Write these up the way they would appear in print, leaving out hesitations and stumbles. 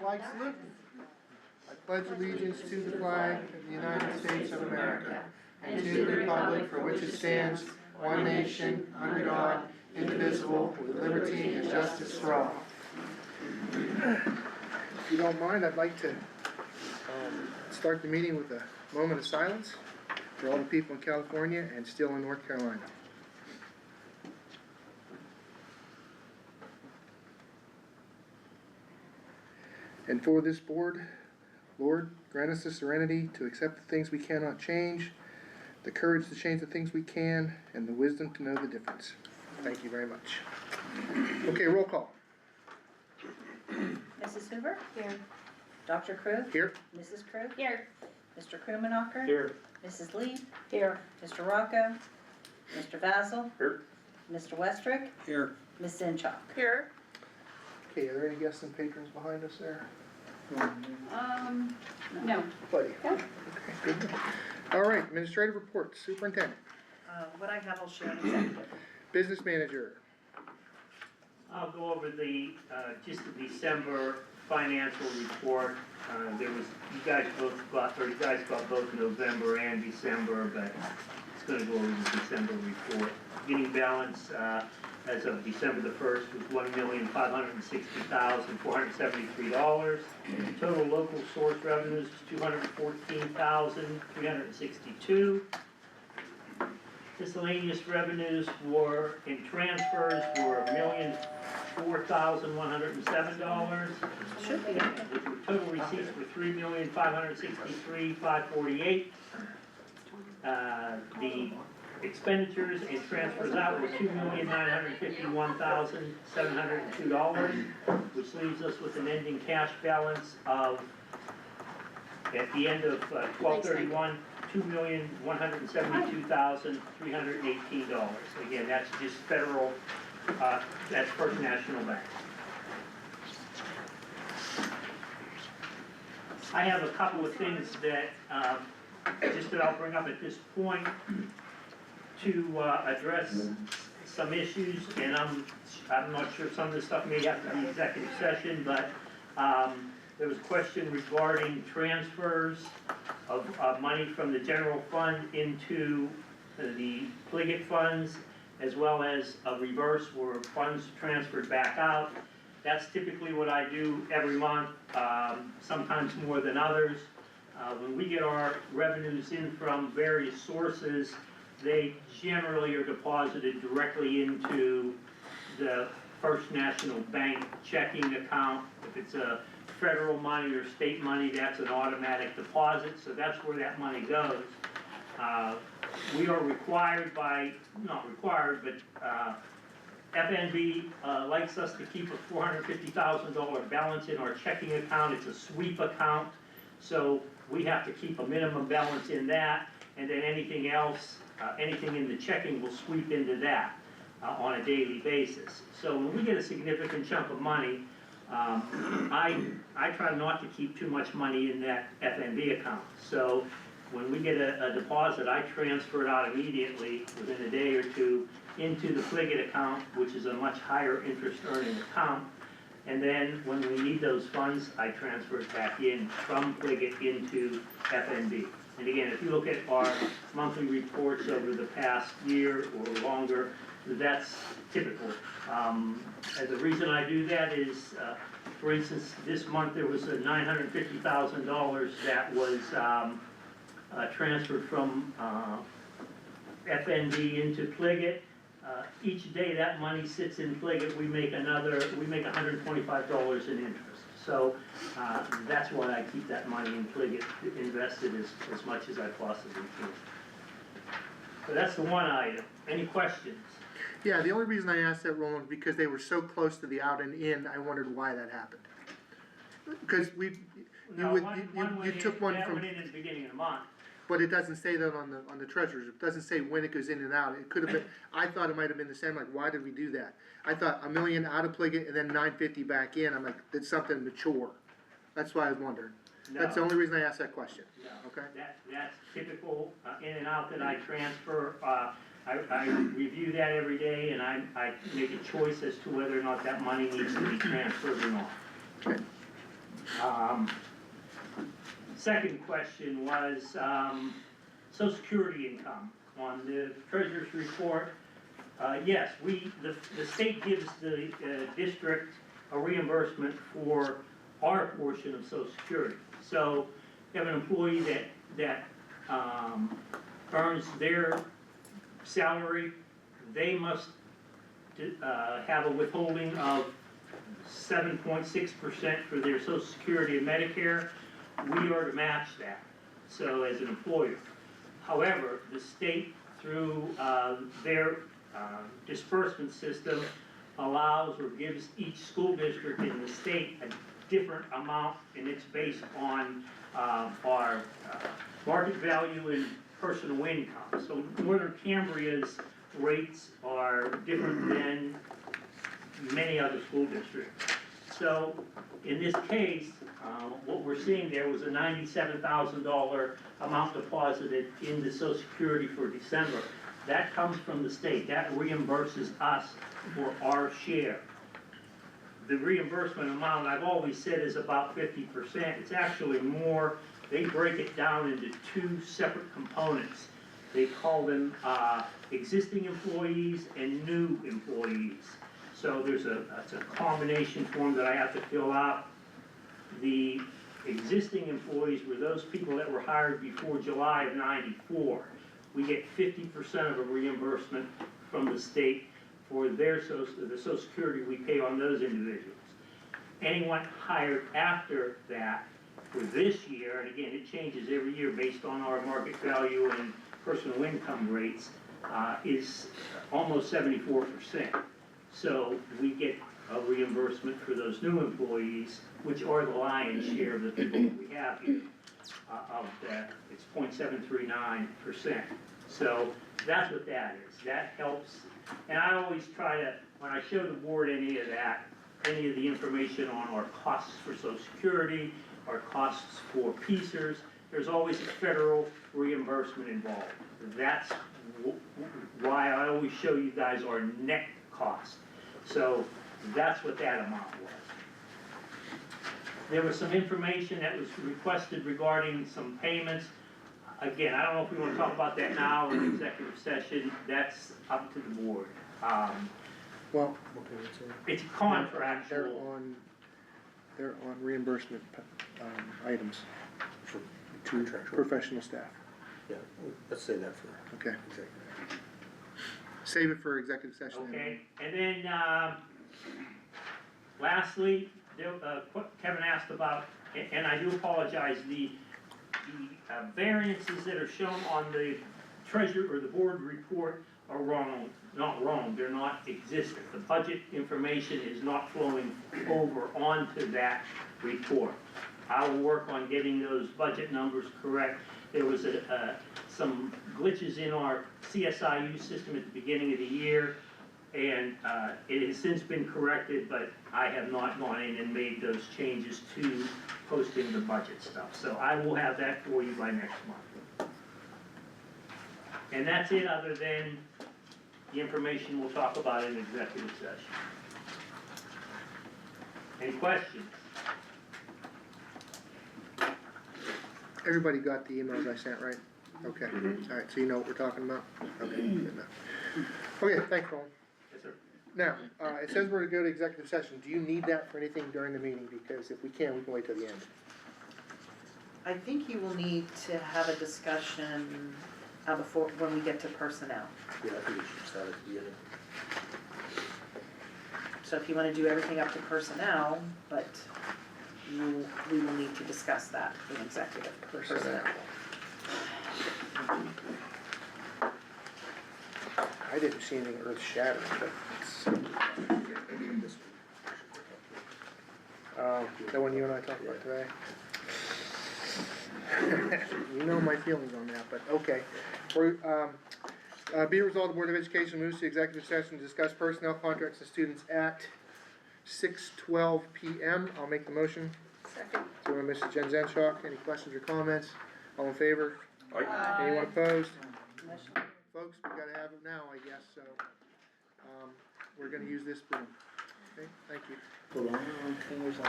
Flag salute. I pledge allegiance to the flag of the United States of America and to the republic for which it stands, one nation, under God, indivisible, with liberty and justice for all. If you don't mind, I'd like to start the meeting with a moment of silence for all the people in California and still in North Carolina. And for this board, Lord, grant us the serenity to accept the things we cannot change, the courage to change the things we can, and the wisdom to know the difference. Thank you very much. Okay, roll call. Mrs. Hoover? Here. Dr. Krug? Here. Mrs. Krug? Here. Mr. Krummenacher? Here. Mrs. Lee? Here. Mr. Rocco? Mr. Vasil? Here. Mr. Westrick? Here. Ms. Zinchuk? Here. Okay, are there any guests and patrons behind us there? No. Buddy? No. Okay, good. All right, administrative reports, superintendent, What I have, I'll share in executive. business manager. I'll go over the, just the December financial report. There was, you guys got both November and December, but it's gonna go over the December report. Beginning balance, as of December the 1st was $1,560,473. Total local source revenues was $214,362. Miscellaneous revenues were, in transfers, were $1,004,107. Should be. Total receipts were $3,563,548. The expenditures and transfers out were $2,951,702, which leaves us with an ending cash balance of, at the end of 12/31, $2,172,318. Again, that's just federal, that's First National Bank. I have a couple of things that, just that I'll bring up at this point to address some issues, and I'm not sure some of this stuff may have to be executive session, but there was a question regarding transfers of money from the general fund into the Pliget funds, as well as a reverse where funds transferred back out. That's typically what I do every month, sometimes more than others. When we get our revenues in from various sources, they generally are deposited directly into the First National Bank checking account. If it's a federal money or state money, that's an automatic deposit, so that's where that money goes. We are required by, not required, but FNB likes us to keep a $450,000 balance in our checking account. It's a sweep account, so we have to keep a minimum balance in that, and then anything else, anything in the checking will sweep into that on a daily basis. So when we get a significant chunk of money, I try not to keep too much money in that FNB account. So when we get a deposit, I transfer it out immediately within a day or two into the Pliget account, which is a much higher interest earning account. And then when we need those funds, I transfer it back in from Pliget into FNB. And again, if you look at our monthly reports over the past year or longer, that's typical. And the reason I do that is, for instance, this month there was a $950,000 that was transferred from FNB into Pliget. Each day that money sits in Pliget, we make $125 in interest. So that's why I keep that money in Pliget invested as much as I possibly can. So that's the one item. Any questions? Yeah, the only reason I asked that, Roland, because they were so close to the out and in, I wondered why that happened. Because you took one that from, went in at the beginning of the month. but it doesn't say that on the treasurer's. It doesn't say when it goes in and out. It could have been, I thought it might have been the same, like, why did we do that? I thought $1 million out of Pliget and then $950 back in. I'm like, it's something mature. That's why I was wondering. No. That's the only reason I asked that question. No. Okay. That's typical in and out that I transfer. I review that every day, and I make a choice as to whether or not that money needs to be transferred or not. Okay. Second question was, Social Security income. On the treasurer's report, yes, the state gives the district a reimbursement for our portion of Social Security. So, you have an employee that earns their salary, they must have a withholding of 7.6% for their Social Security and Medicare. We are to match that, so as an employer. However, the state, through their disbursement system, allows or gives each school district in the state a different amount, and it's based on our market value and personal income. So Northern Cambria's rates are different than many other school districts. So in this case, what we're seeing there was a $97,000 amount deposited in the Social Security for December. That comes from the state. That reimburses us for our share. The reimbursement amount, I've always said, is about 50%. It's actually more. They break it down into two separate components. They call them existing employees and new employees. So it's a combination form that I have to fill out. The existing employees were those people that were hired before July of '94. We get 50% of a reimbursement from the state for the Social Security we pay on those individuals. Anyone hired after that for this year, and again, it changes every year based on our market value and personal income rates, is almost 74%. So we get a reimbursement for those new employees, which are the lion's share of the people that we have here. Of that, it's 0.739%. So that's what that is. That helps. And I always try to, when I show the board any of that, any of the information on our costs for Social Security, our costs for PSERS, there's always a federal reimbursement involved. That's why I always show you guys our net cost. So that's what that amount was. There was some information that was requested regarding some payments. Again, I don't know if we want to talk about that now or in executive session. That's up to the board. Well, It's contractual. They're on reimbursement items For to contractual. professional staff. Yeah, let's say that for Okay, executive. save it for executive session. Okay, and then, lastly, Kevin asked about, and I do apologize, the variances that are shown on the treasurer or the board report are wrong, not wrong, they're not existent. The budget information is not flowing over onto that report. I will work on getting those budget numbers correct. There was some glitches in our CSIU system at the beginning of the year, and it has since been corrected, but I have not gone in and made those changes to posting the budget stuff. So I will have that for you by next month. And that's it, other than the information we'll talk about in executive session. Any questions? Everybody got the emails I sent, right? Okay, all right, so you know what we're talking about? Okay, good enough. Okay, thanks, Roland. Yes, sir. Now, it says we're to go to executive session. Do you need that for anything during the meeting? Because if we can, we can wait till the end. I think you will need to have a discussion before, when we get to personnel. Yeah, I think we should start at the beginning. So if you wanna do everything up to personnel, but we will need to discuss that in executive personnel. I didn't see anything earth shattering, but it's, the one you and I talked about today. You know my feelings on that, but okay. Be it resolved, the Board of Education moves to executive session to discuss personnel contracts and students at 6:12 p.m. I'll make the motion. Second. So, Mrs. Jen Zenshaw, any questions or comments? All in favor? Aye. Anyone opposed? Motion. Folks, we gotta have it now, I guess, so, we're gonna use this boom. Okay, thank you. Hold on.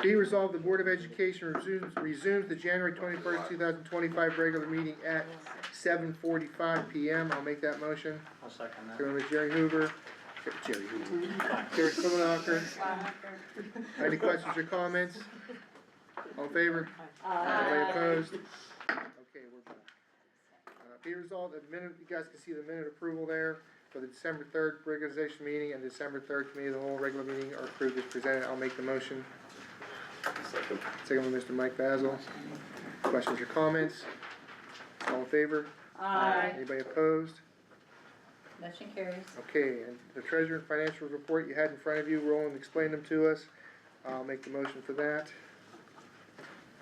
Be resolved, the Board of Education resumes the January 21st, 2025 regular meeting at 7:45 PM. I'll make that motion. I'll second that. Second by Jerry Hoover. Jerry Hoover. Jerry Krimenacher. Any questions or comments? All in favor? Anybody opposed? Okay, we're back. Be resolved, the minute, you guys can see the minute approval there for the December 3rd organization meeting and December 3rd committee of the whole regular meeting are approved as presented. I'll make the motion. Second. Second by Mr. Mike Basil. Questions or comments? All in favor? Aye. Anybody opposed? Motion carries. Okay, and the treasurer and financial report you had in front of you, Roland explained them to us. I'll make the motion for that.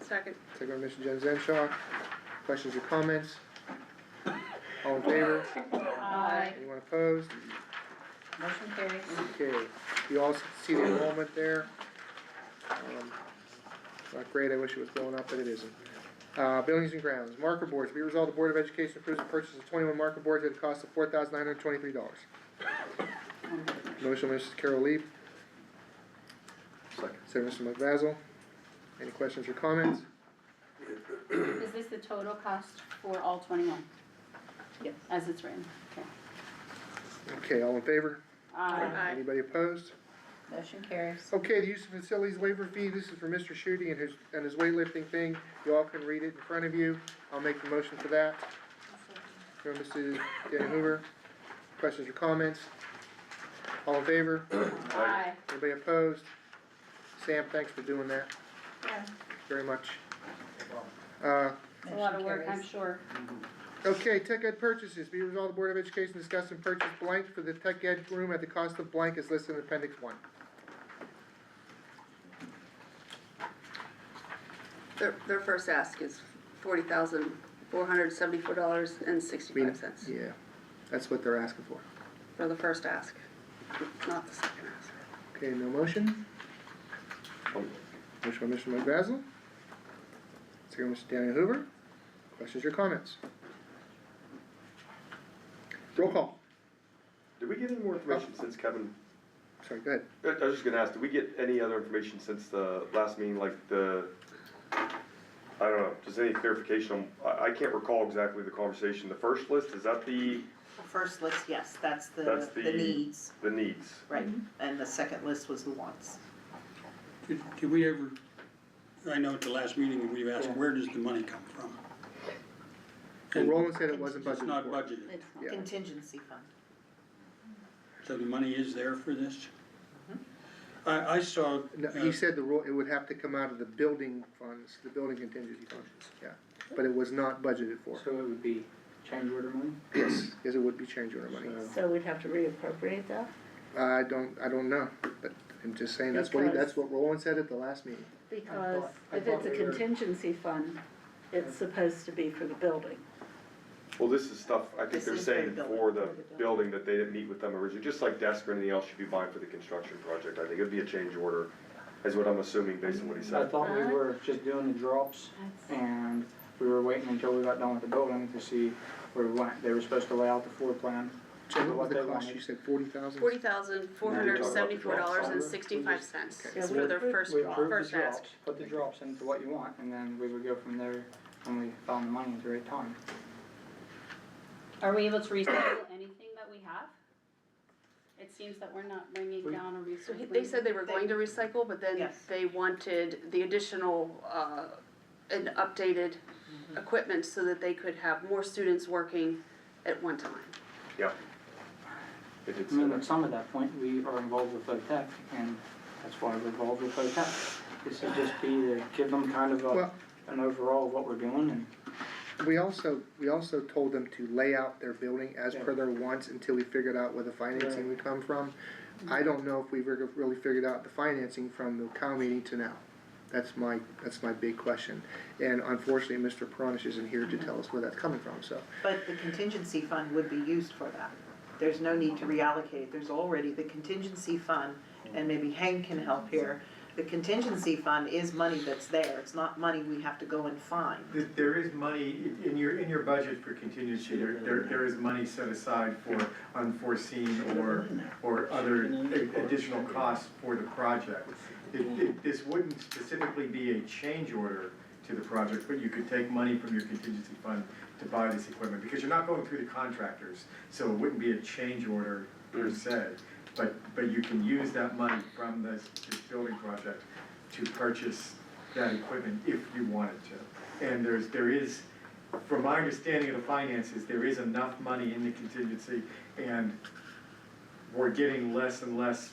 Second. Second by Mr. Jen Zenshaw. Questions or comments? All in favor? Aye. Anyone opposed? Motion carries. Okay, you all see the enrollment there. Not great, I wish it was going up, but it isn't. Buildings and grounds, marker boards, be resolved, the Board of Education approves the purchase of 21 marker boards at a cost of $4,923. Motion by Mrs. Carol Lee, Second. second Mr. Mike Basil. Any questions or comments? Is this the total cost for all 21? Yes. As it's written, okay. Okay, all in favor? Aye. Anybody opposed? Motion carries. Okay, the use of facilities waiver fee, this is for Mr. Shooty and his weightlifting thing. You all can read it in front of you. I'll make the motion for that. From Mrs. Dan Hoover. Questions or comments? All in favor? Aye. Anybody opposed? Sam, thanks for doing that, Yeah. very much. It's a lot of work, I'm sure. Okay, tech ed purchases, be resolved, the Board of Education discuss and purchase blank for the tech ed room at the cost of blank as listed in Appendix 1. Their first ask is $40,474.65 Yeah, that's what they're asking for. for the first ask, not the second ask. Okay, no motion? Motion by Mr. McBasil. Second by Mr. Daniel Hoover. Questions or comments? Roll call. Did we get any more information since Kevin? Sorry, go ahead. I was just gonna ask, did we get any other information since the last meeting, like I don't know, just any clarification on, I can't recall exactly the conversation. The first list, is that the The first list, yes, that's the the needs, needs? right, and the second list was the wants. Did we ever, I know at the last meeting, we asked, where does the money come from? Well, Roland said it wasn't It's budgeted not for. budgeted, It's Yeah. contingency fund. so the money is there for this? I saw, No, he said it would have to come out of the building funds, the building contingency funds, yeah. But it was not budgeted for. So it would be change order money? Yes, yes, it would be change order money. So we'd have to reappropriate that? I don't know, but I'm just saying, that's what Roland said at the last meeting. Because I if thought it's a we were- contingency fund, it's supposed to be for the building. Well, this is stuff, I think This they're is saying for the for the building. building that they didn't meet with them originally, just like desk or anything else should be buying for the construction project. I think it'd be a change order, is what I'm assuming based on what he I said. thought we were just doing the drops and we were waiting until we got done with the building to see where we went. They were supposed to lay out the floor plan. So what was What the they cost, wanted. you said 40,000? $40,474.65 Okay. is for their first We approved the ask. drops, put the drops into what you want, and then we would go from there when we found the money at the right time. Are we able to recycle anything that we have? It seems that we're not bringing down a So recycling. they said they were going to recycle, but then Yes. they wanted the additional, and updated equipment so that they could have more students working at one time. Yeah. They did I say mean, that. at some of that point, we are involved with VOTEC, and that's why we're involved with VOTEC. This would just be to give them kind of Well- an overall of what we're doing, and We also told them to lay out their building as per their wants until we figured out where the financing would come from. I don't know if we've really figured out the financing from the cow meeting to now. That's my big question. And unfortunately, Mr. Paronish isn't here to tell us where that's coming from, so. But the contingency fund would be used for that. There's no need to reallocate, there's already the contingency fund, and maybe Hank can help here. The contingency fund is money that's there, it's not money we have to go and find. There is money in your budget for contingency, there is money set aside for unforeseen or other additional costs for the project. This wouldn't specifically be a change order to the project, but you could take money from your contingency fund to buy this equipment, because you're not going through the contractors, so it wouldn't be a change order per se. But you can use that money from this building project to purchase that equipment if you wanted to. And there is, from my understanding of the finances, there is enough money in the contingency, and we're getting less and less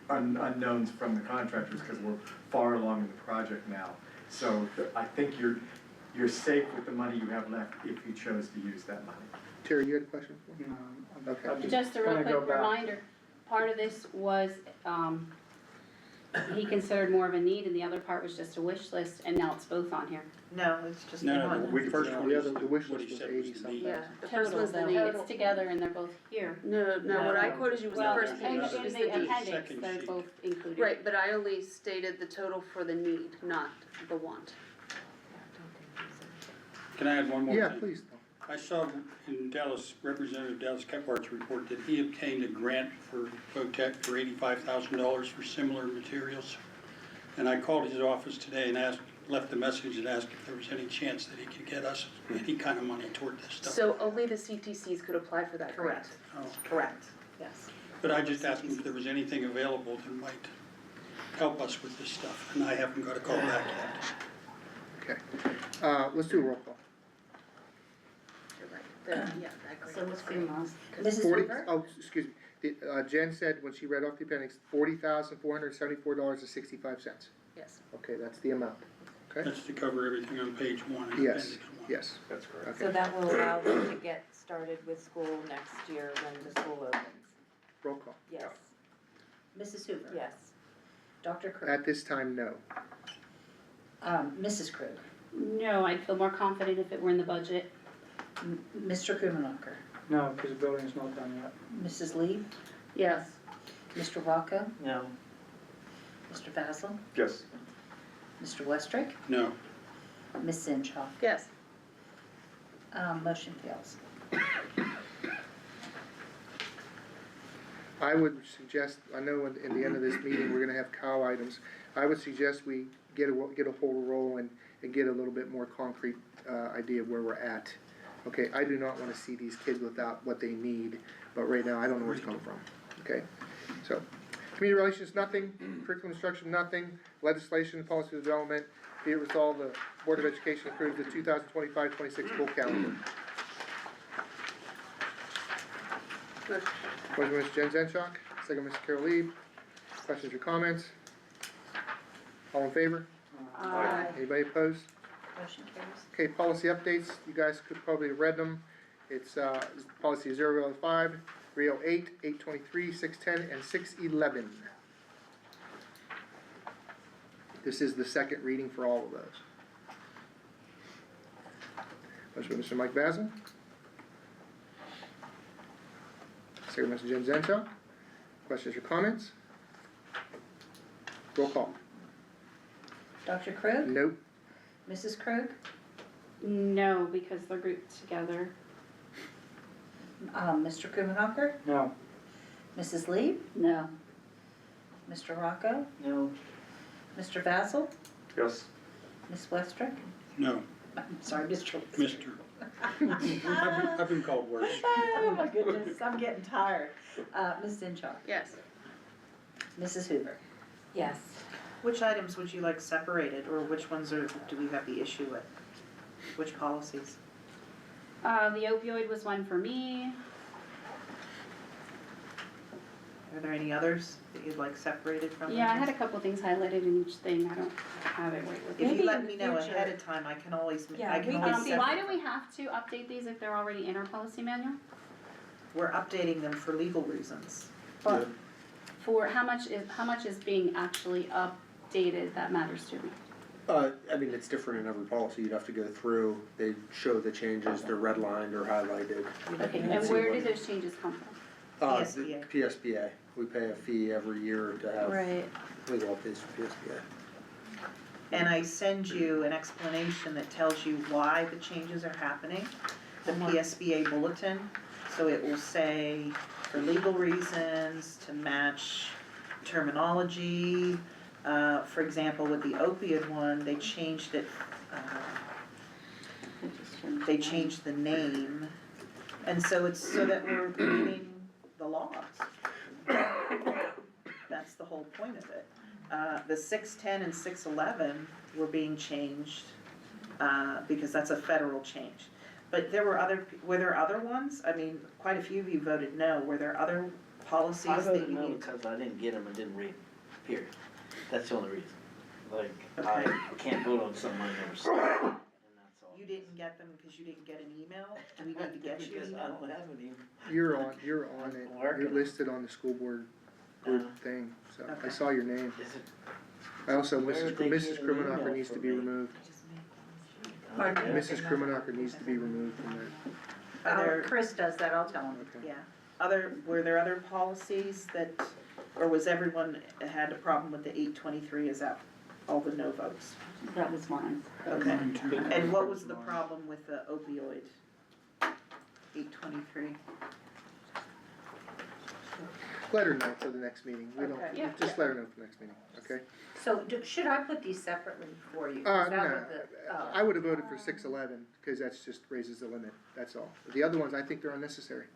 unknowns from the contractors because we're far along in the project now. So I think you're safe with the money you have left if you chose to use that money. Terry, you had a question for me? Okay. I'm Just a real gonna go quick back. reminder, part of this was, he considered more of a need and the other part was just a wish list, and now it's both on here. No, it's just No, one. the first one The is other, the wish what he list was said was 80 the something. need. Yeah, the first Total one's the though, need. it's together and they're both here. No, what I quoted you was the Well, first in page, in is the the need. appendix, Second they're sheet. both included. Right, but I only stated the total for the need, not the want. Can I add one more thing? Yeah, please. I saw in Dallas, Representative Dallas Kephardt's report that he obtained a grant for VOTEC for $85,000 for similar materials. And I called his office today and left a message and asked if there was any chance that he could get us any kind of money toward this stuff. So only the CTCs could apply for that grant. Correct, Oh. correct, yes. But I just asked him if there was anything available that might help us with this stuff, and I haven't got a call back yet. Okay. Let's do a roll call. You're right. Yeah, that grant. So what's FEMA? Mrs. 40, Hoover? oh, excuse me. Jen said when she read off the appendix, $40,474.65. Yes. Okay, that's the amount. Okay? That's to cover everything on page 1 in Yes, appendix 1. yes. That's correct. So that will allow them to get started with school next year when the school opens. Roll call. Yes. Mrs. Hoover? Yes. Dr. Krug? At this time, no. Mrs. Krug? No, I'd feel more confident if it were in the budget. Mr. Krimenacher? No, because the building's not done yet. Mrs. Lee? Yes. Mr. Rocco? No. Mr. Basil? Yes. Mr. Westrick? No. Ms. Zenshaw? Yes. Motion fails. I would suggest, I know in the end of this meeting, we're gonna have cow items. I would suggest we get a whole roll and get a little bit more concrete, idea of where we're at. Okay, I do not wanna see these kids without what they need, but right now, I don't know where it's coming from, okay? So, community relations, nothing, curriculum instruction, nothing, legislation, policy development, be it resolved, the Board of Education approves the 2025-26 school calendar. Motion. Motion by Ms. Jen Zenshaw, second by Ms. Carol Lee. Questions or comments? All in favor? Aye. Anybody opposed? Motion carries. Okay, policy updates, you guys could probably have read them. It's, policy 005, 308, 823, 610, and 611. This is the second reading for all of those. Motion by Mr. Mike Basil. Second by Mr. Jen Zenshaw. Questions or comments? Roll call. Dr. Krug? Nope. Mrs. Krug? No, because they're grouped together. Mr. Krimenacher? No. Mrs. Lee? No. Mr. Rocco? No. Mr. Basil? Yes. Ms. Westrick? No. I'm sorry, Mr. Westrick. Mister. I've been called worse. Oh my goodness, I'm getting tired. Ms. Zenshaw? Yes. Mrs. Hoover? Yes. Which items would you like separated, or which ones do we have the issue with? Which policies? The opioid was one for me. Are there any others that you'd like separated from them? Yeah, I had a couple things highlighted in each thing, I don't have it right with me. If Maybe you let in me the know future. ahead of time, I can always, Yeah, I can we always can- Why separate. do we have to update these if they're already in our policy manual? We're updating them for legal reasons. But for how much is being actually updated that matters to me? I mean, it's different in every policy, you'd have to go through, they show the changes, they're redlined or highlighted. Okay, and where did those changes come from? The PSBA, we pay a fee every year to have Right. It was all based for PSBA. And I send you an explanation that tells you why the changes are happening, the PSBA bulletin. So it will say, for legal reasons, to match terminology. For example, with the opioid one, they changed it, they changed the name. And so it's so that we're reading the laws. That's the whole point of it. The 610 and 611 were being changed, because that's a federal change. But there were there other ones? I mean, quite a few of you voted no. Were there other policies I that voted you no need? because I didn't get them and didn't read them, period. That's the only reason. Like, Okay. I can't vote on something I never saw, and that's all. You didn't get them because you didn't get an email? Do we need to get you Because an I email? don't have any. You're on it, you're Working. listed on the school board group thing, so I Okay. saw your name. Is it? I also, Where Mrs. would they Mrs. get an Krimenacher email needs to from be me? removed. Pardon? Mrs. Krimenacher needs to be removed from that. Other, Chris does that, I'll tell him. Okay. yeah. Were there other policies that, or was everyone had a problem with the 823? Is that all the no votes? That was mine. Okay. Mine too. And what was the problem with the opioid? 823. Let her know for the next meeting, we don't, Okay. Yeah. just let her know for the next meeting, okay? So should I put these separately for you? Is No, that what the- I would have voted for 611, cause that's just raises the limit, that's all. The other ones, I think they're unnecessary.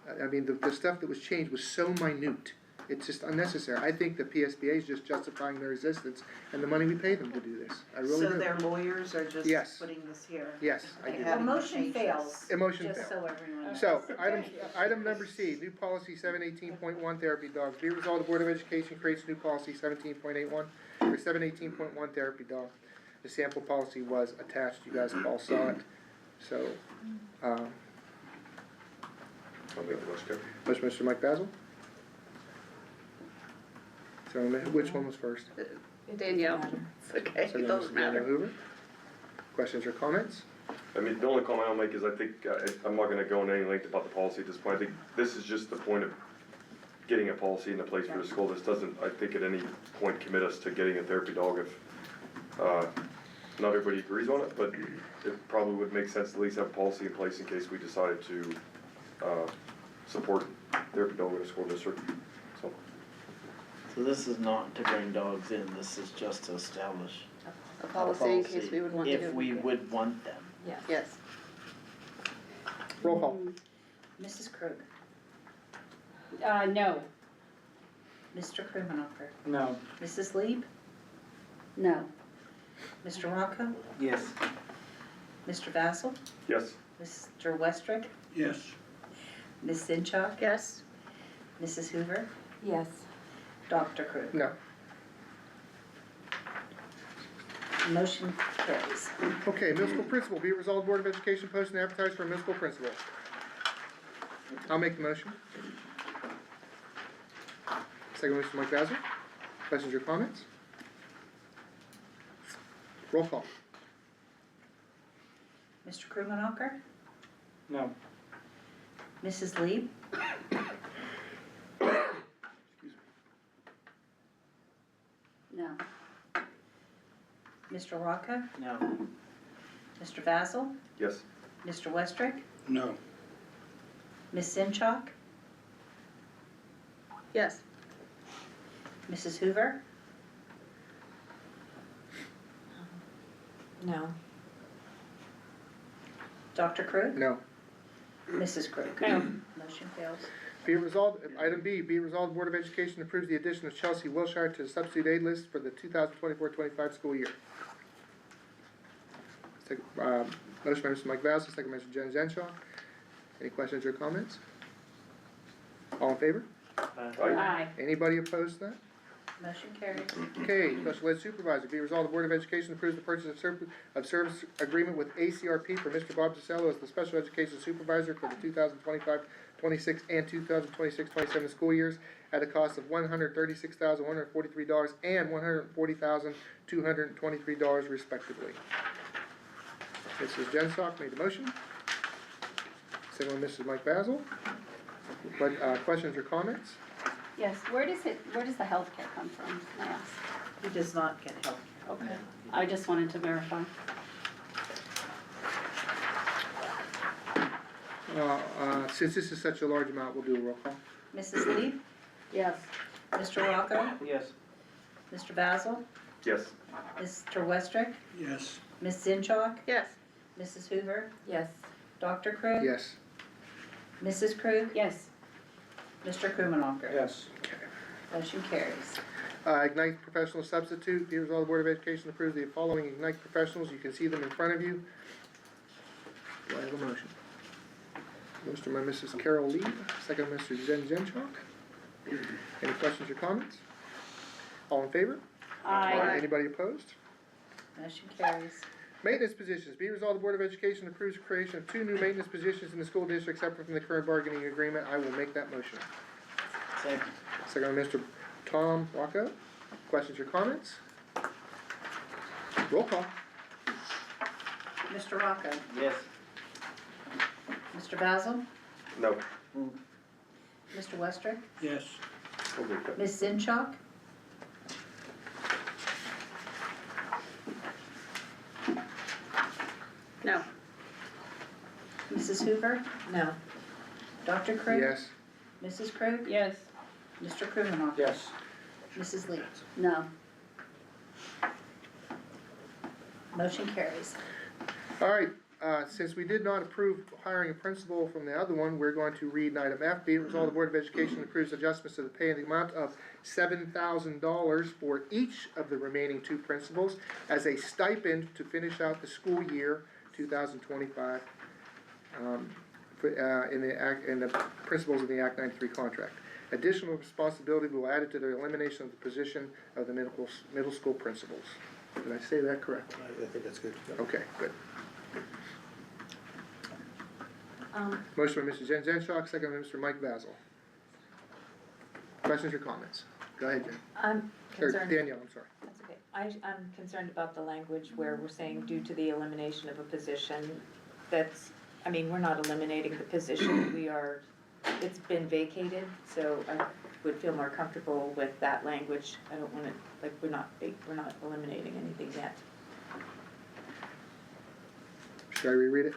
I mean, the stuff that was changed was so minute, it's just unnecessary. I think the PSBA is just justifying their existence and the money we pay them to do this, I really So do. their lawyers are just Yes. putting this here? Yes, I They do. Well, haven't motion changed fails, this. Emotion just fail. so everyone knows. So, item number C, new policy 718.1 therapy dogs. Be it resolved, the Board of Education creates new policy 17.81 for 718.1 therapy dog. The sample policy was attached, you guys all saw it, so, I'll make the motion, Kevin. motion, Mr. Mike Basil? So, which one was first? Danielle, it's okay, So it then doesn't Mrs. Daniel matter. Hoover. Questions or comments? I mean, the only comment I'll make is I think, I'm not gonna go into any length about the policy at this point. I think this is just the point of getting a policy into place for the school. This doesn't, I think, at any point commit us to getting a therapy dog if, not everybody agrees on it, but it probably would make sense to at least have a policy in place in case we decided to, support therapy dog in a school district, so. So this is not to bring dogs in, this is just to establish A policy in case we would want to. if we would want them. Yes. Yes. Roll call. Mrs. Krug, No. Mr. Krimenacher, No. Mrs. Lieb, No. Mr. Rocco, Yes. Mr. Vassal, Yes, Mr. Westrick, Yes. Ms. Sinchuk, Yes. Mrs. Hoover, Yes. Dr. Krug. No. Motion carries. Okay, middle school principal, be it resolved, Board of Education post and advertise for a middle school principal. I'll make the motion. Second, Mr. Mike Basil. Questions or comments? Roll call. Mr. Krimenacher, No. Mrs. Lieb, No. Mr. Rocco, No. Mr. Vassal, yes, Mr. Westrick, No. Ms. Sinchuk, Yes. Mrs. Hoover, No. Dr. Krug, No. Mrs. Krug. No. Motion fails. Be it resolved, item B, be it resolved, Board of Education approves the addition of Chelsea Wilshire to the substitute aid list for the 2024-25 school year. Motion by Mr. Mike Basil, second by Mr. Jen Zenshaw. Any questions or comments? All in favor? Aye. Anybody opposed to that? Motion carries. Okay, special ed supervisor, be resolved, the Board of Education approves the purchase of service agreement with ACRP for Mr. Bob Cisello as the special education supervisor for the 2025-26 and 2026-27 school years at a cost of $136,143 and $140,223 respectively. Mrs. Jenstock made the motion. Second one, Mrs. Mike Basil. Questions or comments? Yes, where does the healthcare come from, may I ask? He does not get help. Okay. I just wanted to verify. Since this is such a large amount, we'll do a roll call. Mrs. Lee, Yes. Mr. Rocco, Yes. Mr. Basil, Yes. Mr. Westrick, Yes. Ms. Zenshaw, Yes. Mrs. Hoover, Yes. Dr. Krug, Yes. Mrs. Krug, Yes. Mr. Krimenacher. Yes. Motion carries. Ignite Professional Substitute, be resolved, the Board of Education approves the following Ignite Professionals, you can see them in front of you. Do I have a motion? Motion by Mrs. Carol Lee, second by Mr. Jen Zenshaw. Any questions or comments? All in favor? Aye. Anybody opposed? Motion carries. Maintenance positions, be resolved, the Board of Education approves the creation of 2 new maintenance positions in the school district separate from the current bargaining agreement, I will make that motion. Second. Second by Mr. Tom Rocco, questions or comments? Roll call. Mr. Rocco, Yes. Mr. Basil, No. Mr. Westrick, Yes. We'll make that. Ms. Zenshaw, No. Mrs. Hoover, No. Dr. Krug, Yes. Mrs. Krug, Yes. Mr. Krimenacher. Yes. Mrs. Lee. No. Motion carries. All right, since we did not approve hiring a principal from the other one, we're going to read item F. Be it resolved, the Board of Education approves adjustments to the pay in the amount of $7,000 for each of the remaining 2 principals as a stipend to finish out the school year 2025 in the principals of the Act 93 contract. Additional responsibility will add it to the elimination of the position of the middle school principals. Did I say that correctly? I think that's good. Okay, good. Motion by Mr. Jen Zenshaw, second by Mr. Mike Basil. Questions or comments? Go ahead, Jen. I'm Or concerned. Danielle, I'm sorry. That's okay. I'm concerned about the language where we're saying due to the elimination of a position. That's, I mean, we're not eliminating the position, it's been vacated, so I would feel more comfortable with that language. I don't wanna, like, we're not eliminating anything yet. Should I reread it?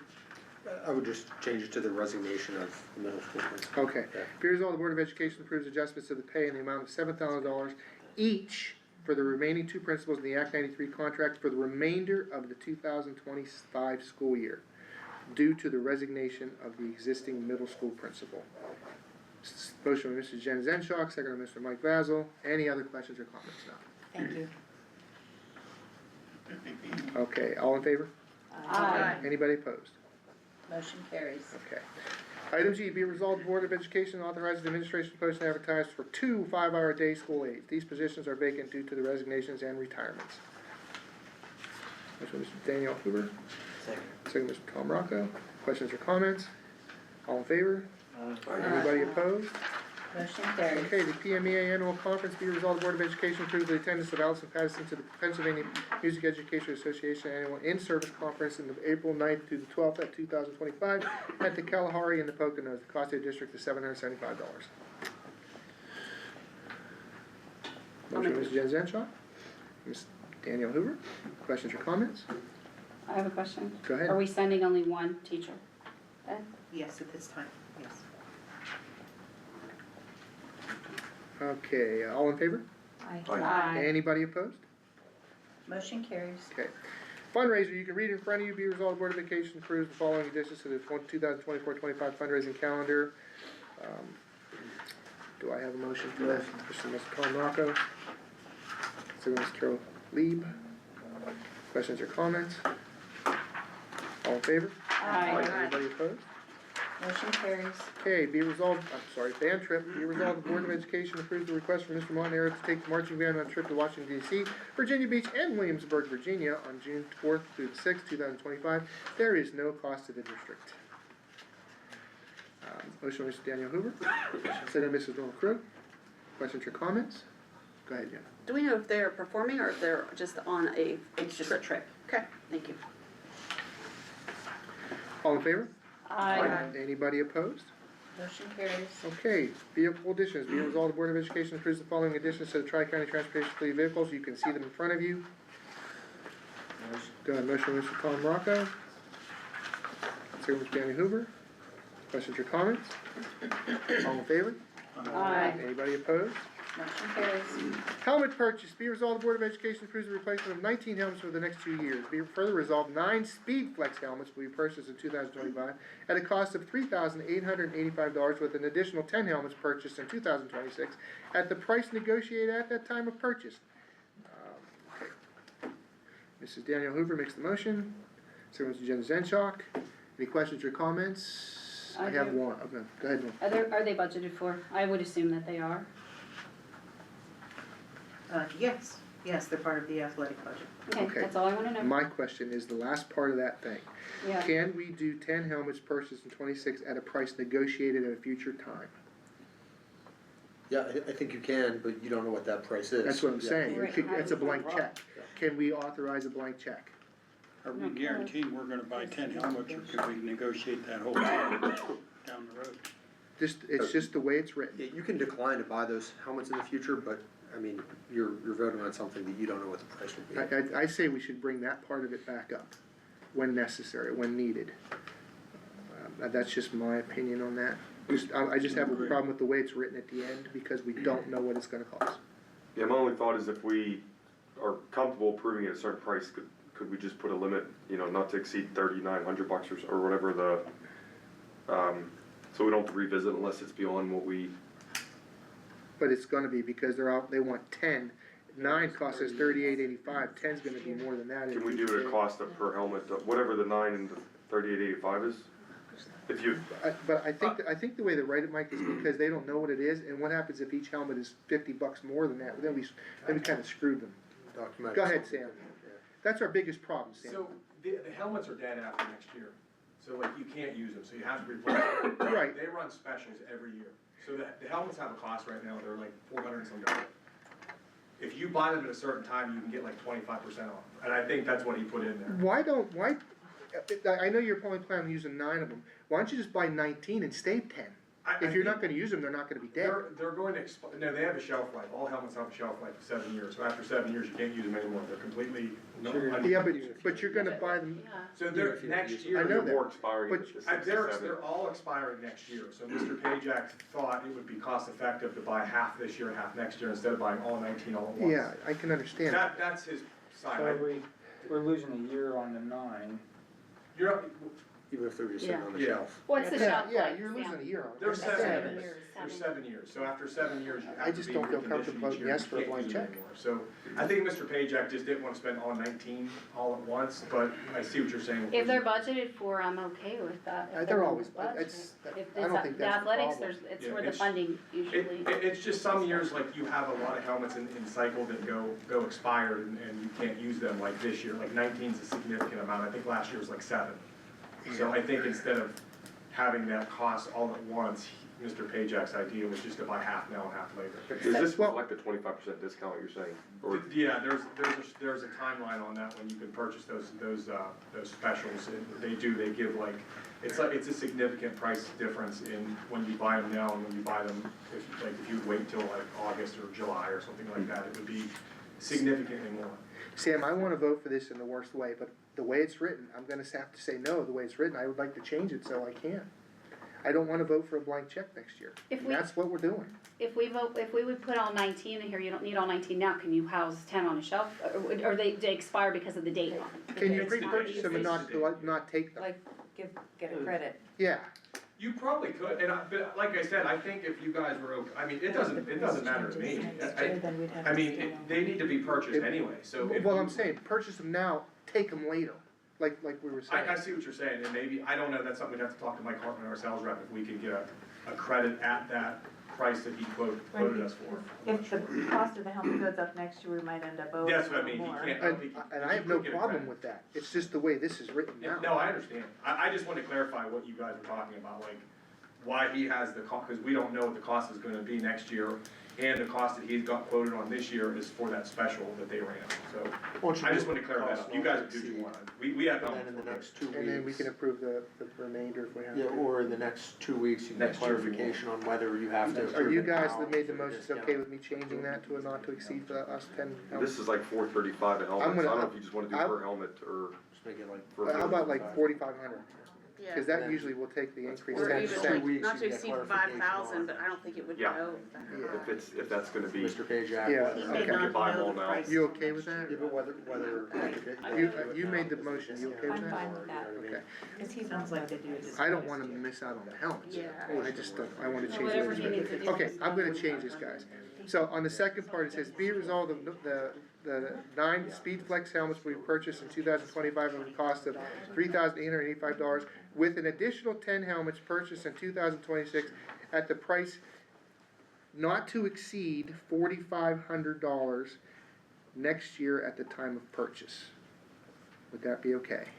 I would just change it to the resignation of the middle school principal. Okay. Be resolved, the Board of Education approves adjustments to the pay in the amount of $7,000 each for the remaining 2 principals in the Act 93 contract for the remainder of the 2025 school year due to the resignation of the existing middle school principal. Motion by Mrs. Jen Zenshaw, second by Mr. Mike Basil. Any other questions or comments? No. Thank you. Okay, all in favor? Aye. Anybody opposed? Motion carries. Okay. Item G, be resolved, the Board of Education authorizes the administration to post and advertise for 2 5-hour-a-day school aides. These positions are vacant due to the resignations and retirements. Motion by Mr. Daniel Huber, Second. second Mr. Tom Rocco. Questions or comments? All in favor? Anybody opposed? Motion carries. Okay, the PMEA Annual Conference, be resolved, the Board of Education approves the attendance of Allison Patterson to the Pennsylvania Music Education Association Annual In-Service Conference in April 9th through the 12th of 2025 at the Kalahari in the Poconos. The cost of the district is $775. Motion by Ms. Jen Zenshaw. Ms. Danielle Hoover. Questions or comments? I have a question. Go ahead. Are we sending only one teacher? Then? Yes, at this time, yes. Okay, all in favor? Aye. Anybody opposed? Motion carries. Okay. Fundraiser, you can read in front of you, be resolved, Board of Education approves the following additions to the 2024-25 fundraising calendar. Do I have a motion for that? Mr. Tom Rocco. Second, Ms. Carol Lieb. Questions or comments? All in favor? Aye. Anybody opposed? Motion carries. Okay, band trip, be resolved, the Board of Education approves the request from Mr. Montanaro to take the marching band on a trip to Washington DC, Virginia Beach, and Williamsburg, Virginia on June 4th through the 6th, 2025. There is no cost to the district. Motion by Mr. Daniel Hoover, second by Mrs. Norma Krug. Questions or comments? Go ahead, Jen. Do we know if they're performing or if they're just on a It's just a trip. Okay, thank you. All in favor? Aye. Anybody opposed? Motion carries. Okay, vehicle additions, be it resolved, the Board of Education approves the following additions to the Tri-County Transportation Fleet vehicles, you can see them in front of you. Do I have a motion, Mr. Tom Rocco? Second, Mr. Danny Hoover. Questions or comments? All in favor? Aye. Anybody opposed? Motion carries. Helmet purchase, be resolved, the Board of Education approves the replacement of 19 helmets for the next 2 years. Be further resolved, 9 Speed Flex helmets will be purchased in 2025 at a cost of $3,885 with an additional 10 helmets purchased in 2026 at the price negotiated at that time of purchase. Okay. Mrs. Danielle Hoover makes the motion. Second, Mr. Jen Zenshaw. Any questions or comments? I I have do. one. Okay, go ahead, Lynn. Are they budgeted for? I would assume that they are. Yes, they're part of the athletic budget. Okay, Okay. that's all I wanna know. My question is the last part of that thing. Yeah. Can we do 10 helmets purchased in 26 at a price negotiated at a future time? Yeah, I think you can, but you don't know what that price is. That's what I'm Yeah. saying. Right. It's a blank check. Can we authorize a blank check? Are we guaranteed we're gonna buy 10 helmets, or could we negotiate that whole thing down the road? It's just the way it's written. Yeah, you can decline to buy those helmets in the future, but, I mean, you're voting on something that you don't know what the price will be. I say we should bring that part of it back up when necessary, when needed. That's just my opinion on that. I just have a problem with the way it's written at the end because we don't know what it's gonna cost. Yeah, my only thought is if we are comfortable approving at a certain price, could we just put a limit, you know, not to exceed $3,900 or whatever the, so we don't have to revisit unless it's beyond what we, But it's gonna be because they want 10. 9 costs us $38.85, 10's gonna be more than that. can we do it at cost of per helmet, whatever the 9 and the 38.85 is? If you, But I think the way they write it, Mike, is because they don't know what it is, and what happens if each helmet is $50 more than that? Then we kinda screwed them. Document Go ahead, something. Sam. That's our biggest problem, Sam. So the helmets are dead after next year, so like you can't use them, so you have to replace them. Right. They run specials every year, so the helmets have a cost right now, they're like $400 and some dollars. If you buy them at a certain time, you can get like 25% off, and I think that's what he put in there. I know you're only planning on using 9 of them, why don't you just buy 19 and save 10? If you're not gonna use them, they're not gonna be dead. They're going to no, they have a shelf life, all helmets have a shelf life of 7 years, so after 7 years, you can't use them anymore, they're completely, Yeah, but you're gonna buy them, Yeah. So they're, next year. I know you're more that, expiring but- at the 6 to 7. They're all expiring next year, so Mr. Pajak thought it would be cost effective to buy half this year and half next year instead of buying all 19 all at once. yeah, I can understand that. That's his side. So we're losing a year on the 9. You're, Even if they're just sitting on the Yeah. shelf. What's the shelf life? Yeah, you're Sam? losing a year on it. they're That's 7 it. years, they're 7 years, so after 7 years, you I have to just be don't feel reconditioned comfortable each year. yes for a You can't blank use them check. anymore. So I think Mr. Pajak just didn't wanna spend all 19 all at once, but I see what you're saying. If they're budgeted for, I'm okay with that. If They're always, budgeted. it's, If I it's don't think the that's the athletics, problem. it's Yeah, where the it's- funding usually. It's just some years, like you have a lot of helmets in cycle that go expired and you can't use them like this year, like 19's a significant amount, I think last year was like 7. So I think instead of having that cost all at once, Mr. Pajak's idea was just to buy half now and half later. Does this reflect the 25% discount you're saying? Or Yeah, there's a timeline on that when you can purchase those specials, and they give like, it's a significant price difference in when you buy them now and when you buy them, if you wait till like August or July or something like that, it would be significantly more. Sam, I wanna vote for this in the worst way, but the way it's written, I'm gonna have to say no, the way it's written, I would like to change it so I can. I don't wanna vote for a blank check next year, If and we- that's what we're doing. If we would put all 19 in here, you don't need all 19 now, can you house 10 on a shelf? Or they expire because of the date on it? Can you It's the pre-purchase date. them and not take them? Like, get a credit. Yeah, You probably could, but like I said, I think if you guys were okay, I mean, it doesn't matter to me. Then we'd have I to mean, stay on. they need to be purchased anyway, so. if well, you- I'm saying, purchase them now, take them later, like we were saying. I see what you're saying, and maybe, I don't know, that's something we'd have to talk to Mike Hartman, our sales rep, if we can get a credit at that price that he quoted us for. If the cost of the helmet goes up next year, we might end up owing That's a what I little mean, he more. can't. And I have no problem with that, it's just the way this is written now. No, I understand, I just wanted to clarify what you guys were talking about, like, why he has the cost, because we don't know what the cost is gonna be next year. And the cost that he's got quoted on this year is for that special that they ran, so. I just wanted to clear that up, you guys do what you want, we have. And then in the next 2 weeks. And then we can approve the remainder if we have to. Yeah, or in the next 2 weeks, you can get Next year if you want. clarification on whether you have to. Are approve you it guys now that made the or motions discount. okay with me changing that to a not to exceed for us 10 This helmets? is like $435 a helmet, I'm so I gonna- don't know if you just wanna do I'm- per helmet or Just make it like. for. How about like 4,500? Yeah. Cause that usually will take the increase Or to even 10%. like, weeks not you to get exceed clarification 5,000, on but I don't think it would Yeah. go. Yeah. If that's gonna be. Mr. Pajak. Yeah. whether- He Okay. may You can not buy them know all the now. price. You okay with that? Yeah, but whether. You made the motion, you okay with I'm that? fine with that. Okay. Cause he Sounds wants like the they do it price. I don't wanna miss out on the helmets. Yeah. I just don't, I wanna change Whatever he needs to it. do. Okay, I'm gonna change this, guys. So on the second part, it says, be it resolved, the 9 Speed Flex helmets will be purchased in 2025 at a cost of $3,885, with an additional 10 helmets purchased in 2026 at the price not to exceed $4,500 next year at the time of purchase. Would that be okay?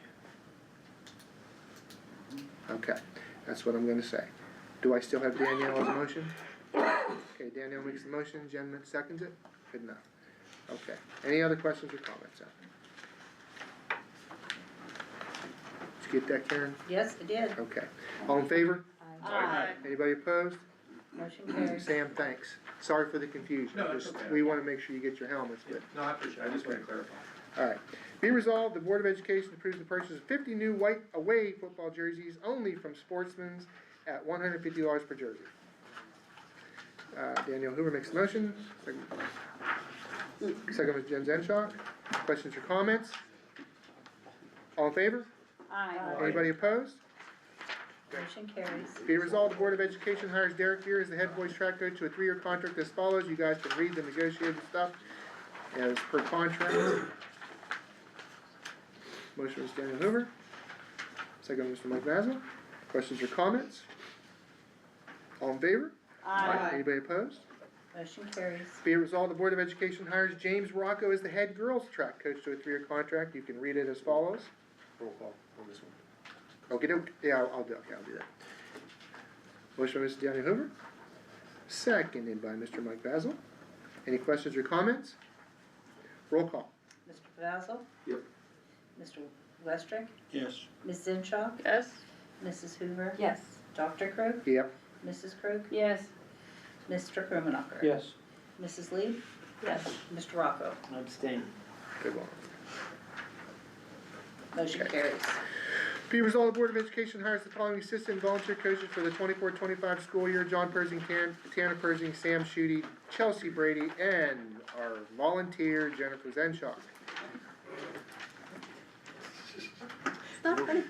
Okay, that's what I'm gonna say. Do I still have Danielle as a motion? Okay, Danielle makes the motion, Jen seconds it? Good enough. Okay, any other questions or comments? Did you get that, Karen? Yes, it did. Okay, all in favor? Aye. Anybody opposed? Motion carries. Sam, thanks. Sorry for the confusion. No, that's Just- okay. We wanna make sure you get your helmets, but. No, I appreciate it, I just wanted to clarify. Alright, be resolved, the Board of Education approves the purchase of 50 new white away football jerseys only from Sportsman's at $150 per jersey. Daniel Hoover makes the motion, second was Jen Zenshaw. Questions or comments? All in favor? Aye. Anybody opposed? Motion carries. Be resolved, the Board of Education hires Derek Beer as the head boys track coach to a 3-year contract as follows. You guys can read the negotiated stuff as per contract. Motion was Daniel Hoover. Second was Mr. Mike Basil. Questions or comments? All in favor? Aye. Anybody opposed? Motion carries. Be it resolved, the Board of Education hires James Rocco as the head girls track coach to a 3-year contract. You can read it as follows. Roll call on this one. Okay, yeah, I'll do that. Motion by Mr. Daniel Hoover, seconded by Mr. Mike Basil. Any questions or comments? Roll call. Mr. Basil? Yep. Mr. Westrick? Yes. Ms. Zenshaw? Yes? Mrs. Hoover? Yes. Dr. Krug? Yep. Mrs. Krug? Yes. Mr. Krimenacher? Yes. Mrs. Lee? Yes. Mr. Rocco? Abstain. Good one. Motion Okay. carries. Be resolved, the Board of Education hires the following assistant volunteer coaches for the 24-25 school year: John Persing, Tanner Persing, Sam Schutte, Chelsea Brady, and our volunteer Jennifer Zenshaw. It's not funny.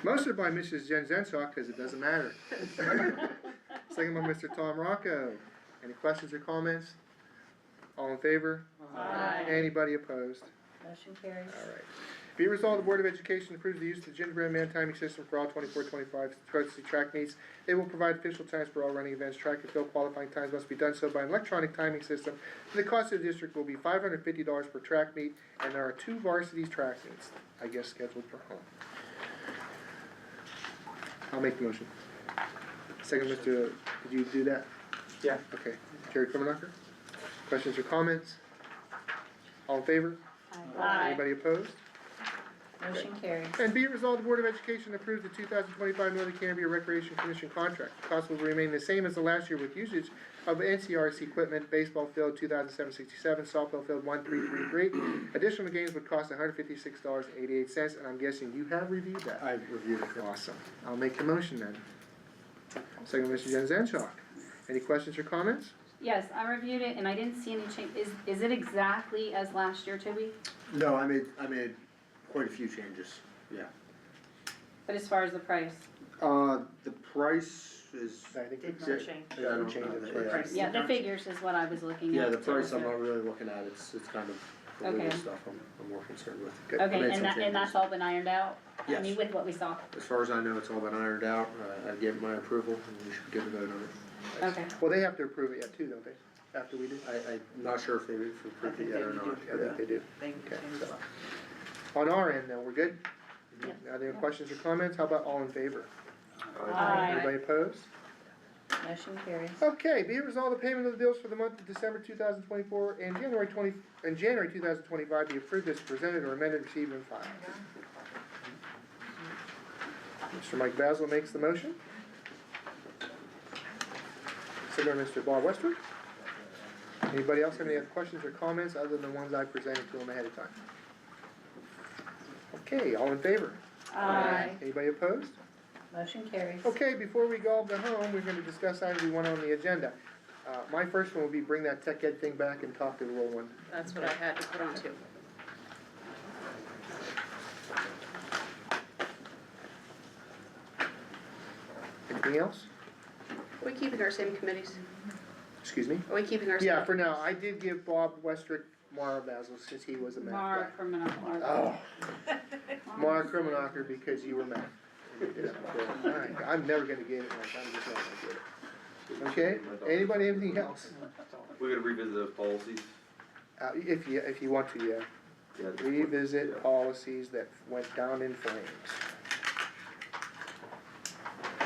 Motion by Mrs. Jen Zenshaw, because it doesn't matter. Second by Mr. Tom Rocco. Any questions or comments? All in favor? Aye. Anybody opposed? Motion carries. Alright. Be resolved, the Board of Education approves the use of the gingerbread man timing system for all 24-25 varsity track meets. They will provide official times for all running events. Track and field qualifying times must be done so by an electronic timing system. The cost of the district will be $550 per track meet, and there are 2 varsity track meets, I guess, scheduled for home. I'll make the motion. Second, Mr., did you do that? Yeah. Okay, Jerry Krimenacher? Questions or comments? All in favor? Aye. Anybody opposed? Motion carries. And be it resolved, the Board of Education approves the 2025 Northern Cambria Recreation Commission contract. The cost will remain the same as the last year with usage of NCRC equipment, baseball field 2,767, softball field 1,333. Additional games would cost $156.88, and I'm guessing you have reviewed that. I reviewed it. Awesome. I'll make the motion then. Second, Mr. Jen Zenshaw. Any questions or comments? Yes, I reviewed it and I didn't see any change. Is it exactly as last year, Toby? No, I made quite a few changes, yeah. But as far as the price? The price is. I think Did it's not it. change. Yeah, I don't Change know. of the Yeah. price. Yeah, the figures is what I was looking at. Yeah, the price so- I'm not really looking at, it's kind of the little Okay. stuff I'm more concerned with. Good. I Okay, made and some and that's changes. all been ironed out? I Yes. mean, with what we saw? As far as I know, it's all been ironed out, I gave it my approval, and we should get a vote on it. Okay. Well, they have to approve it yet too, don't they? After we do? I'm not sure if they approved it yet or not. I think they do. They can Okay, change so- it. On our end, though, we're good? Yep. Are there any questions or comments? How about all in favor? Aye. Anybody opposed? Motion carries. Okay, be it resolved, the payment of the bills for the month of December 2024 and January 2025 be approved as presented or amended, received and filed. Mr. Mike Basil makes the motion. Second by Mr. Bob Westwood. Anybody else have any other questions or comments other than the ones I presented to them ahead of time? Okay, all in favor? Aye. Anybody opposed? Motion carries. Okay, before we go home, we're gonna discuss items we want on the agenda. My first one will be bring that tech ed thing back and talk to the little one. That's what I had to put on too. Anything else? Are we keeping our same committees? Excuse me? Are we keeping our same? Yeah, for now, I did give Bob Westrick Mara Basil since he was a math Mara guy. criminal. Oh, Mara Krimenacher because you were math. Alright, I'm never gonna get it, Mike, I'm just not gonna get it. Okay, anybody, anything else? We're gonna revisit those policies. If you want to, yeah. Yeah, just- Revisit policies that went down in flames.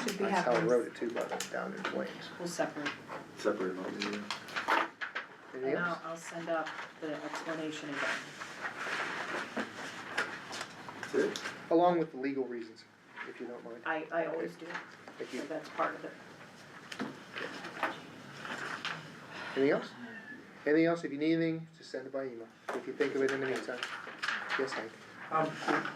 Should we That's have how I them, wrote it too, by the way, down in flames. We'll separate. Separate them out, yeah. Anything And else? I'll send up the explanation again. That's it? Along with the legal reasons, if you don't mind. I always do, Thank so you. that's part of it. Anything else? Anything else? If you need anything, just send it by email, if you think of it in the meantime. Yes, Hank?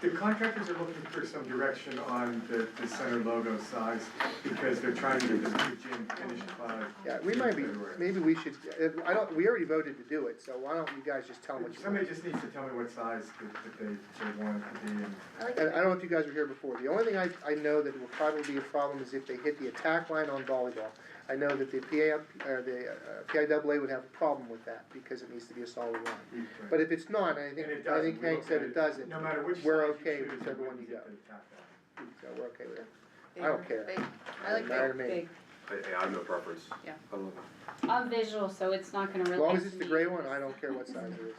The contractors are looking for some direction on the center logo size, because they're trying to get this new gym finished by. Yeah, we might be, February. maybe we should, we already voted to do it, so why don't you guys just tell them what you Somebody want? just needs to tell me what size that they want it to be, and And I don't know if you guys were here before, the only thing I know that will probably be a problem is if they hit the attack line on volleyball. I know that the PIAA would have a problem with that, because it needs to be a solid line. But if it's not, and and it I doesn't. think Hank said it doesn't, No matter which size we're you okay choose, with you whichever one wouldn't you get go. the attack line. so we're okay with that. I don't care. Big. I like Matter to big. me. big, I have no preference. Yeah. I love it. I'm visual, so it's not gonna As relate long as to it's the me. gray one, I don't care what size it is.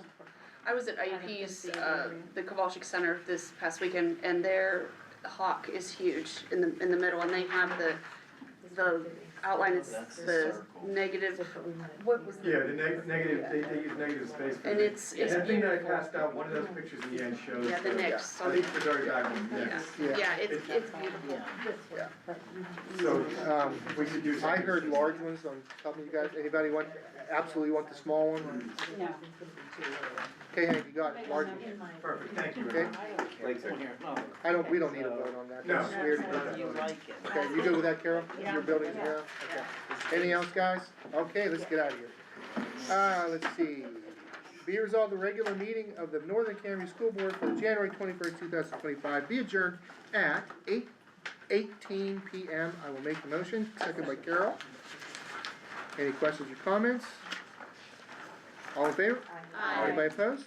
I was at IUP's, the Kowalczyk Center this past weekend, and their hawk is huge in the middle, and they have the outline is That's the the circle. negative, what was Yeah, the negative, they use negative space. for And the- it's That thing that I beautiful. passed out, one of those pictures in the end shows. Yeah, the Knicks. I think the very back one, Yeah, Knicks. yeah, it's beautiful. So, we could do. I heard large ones on top of you guys, anybody absolutely want the small one? No. Okay, Hank, you got it, large one, Perfect, thank you. okay? Thanks, Hank. We don't need a vote on that, No. that's weird to put that You vote. like it. Okay, you good with that, Carol? Your building's around? Okay. Anything else, guys? Okay, let's get out of here. Let's see. Be resolved, the regular meeting of the Northern Cambria School Board for January 21st, 2025 be adjourned at 8:18 PM. I will make the motion, second by Carol. Any questions or comments? All in favor? Aye. Anybody opposed?